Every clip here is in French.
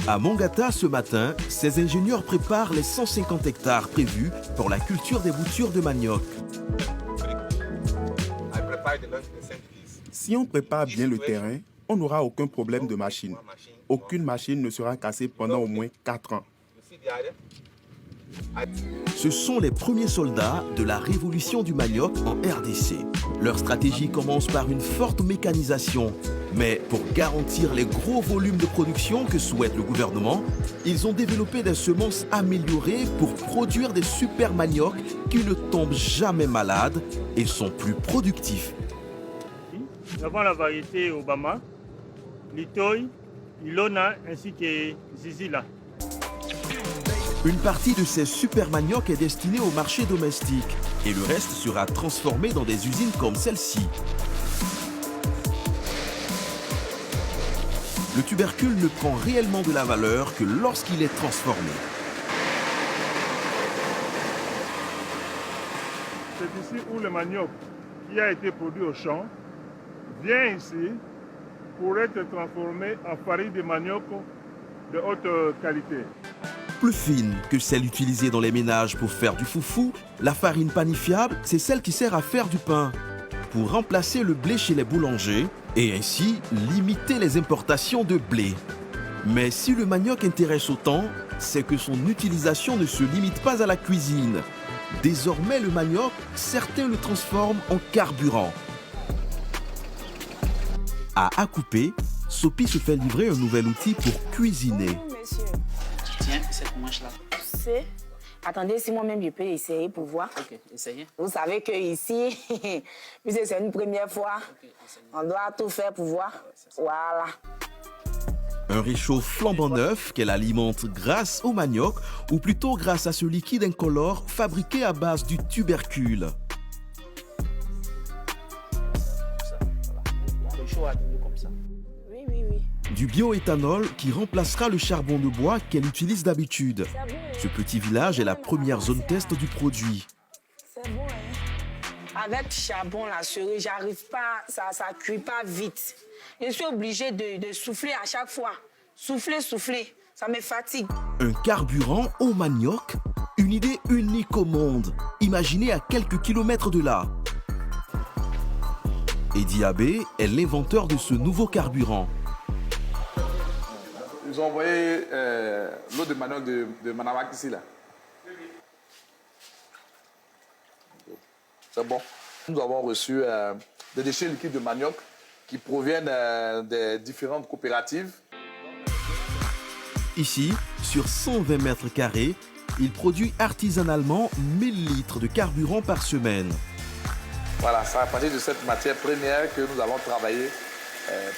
À Mongata, ce matin, ces ingénieurs préparent les 150 hectares prévus pour la culture des boutures de manioc. Si on prépare bien le terrain, on n'aura aucun problème de machine. Aucune machine ne sera cassée pendant au moins 4 ans. Ce sont les premiers soldats de la révolution du manioc en RDC. Leur stratégie commence par une forte mécanisation. Mais pour garantir les gros volumes de production que souhaite le gouvernement, ils ont développé des semences améliorées pour produire des super maniocs qui ne tombent jamais malades et sont plus productifs. Nous avons la variété Obama, Litoy, Ilona ainsi que Zizila. Une partie de ces super maniocs est destinée au marché domestique et le reste sera transformé dans des usines comme celle-ci. Le tubercule ne prend réellement de la valeur que lorsqu'il est transformé. C'est ici où le manioc qui a été produit au champ vient ici pour être transformé en farine de manioc de haute qualité. Plus fine que celle utilisée dans les ménages pour faire du foufou, la farine panifiable, c'est celle qui sert à faire du pain. Pour remplacer le blé chez les boulangers et ainsi limiter les importations de blé. Mais si le manioc intéresse autant, c'est que son utilisation ne se limite pas à la cuisine. Désormais, le manioc, certains le transforment en carburant. À Akupé, Sophie se fait livrer un nouvel outil pour cuisiner. Tiens, cette manche-là. C'est... Attendez, si moi-même je peux essayer pour voir. Ok, essayez. Vous savez qu'ici, puisque c'est une première fois, on doit tout faire pour voir. Voilà. Un réchaud flambant neuf qu'elle alimente grâce au manioc, ou plutôt grâce à ce liquide incolore fabriqué à base du tubercule. Le réchaud a donné comme ça. Oui, oui, oui. Du bioéthanol qui remplacera le charbon de bois qu'elle utilise d'habitude. Ce petit village est la première zone test du produit. C'est bon, hein? Avec charbon, la cerise, j'arrive pas, ça cuit pas vite. Je suis obligée de souffler à chaque fois. Souffler, ça me fatigue. Un carburant au manioc, une idée unique au monde, imaginée à quelques kilomètres de là. Eddie Abbé est l'inventeur de ce nouveau carburant. Ils ont envoyé l'eau de manioc de Manamak ici, là. C'est bon. Nous avons reçu des déchets liquides de manioc qui proviennent des différentes coopératives. Ici, sur 120 mètres carrés, il produit artisanalement 1000 litres de carburant par semaine. Voilà, c'est à partir de cette matière première que nous allons travailler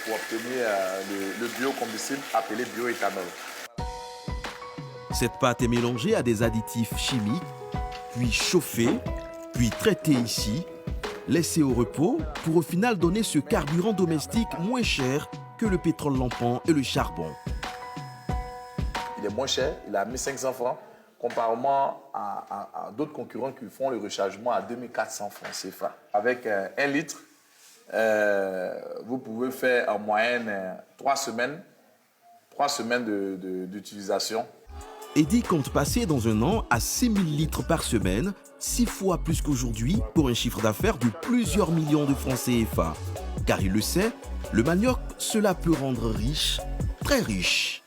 pour obtenir le biocombustible appelé bioéthanol. Cette pâte est mélangée à des additifs chimiques, puis chauffée, puis traitée ici, laissée au repos pour au final donner ce carburant domestique moins cher que le pétrole lampant et le charbon. Il est moins cher, il est à 1500 francs, comparément à d'autres concurrents qui font le rechargement à 2400 francs CFA. Avec 1 litre, vous pouvez faire en moyenne 3 semaines d'utilisation. Eddie compte passer dans un an à 6000 litres par semaine, 6 fois plus qu'aujourd'hui pour un chiffre d'affaires de plusieurs millions de francs CFA. Car il le sait, le manioc, cela peut rendre riche, très riche.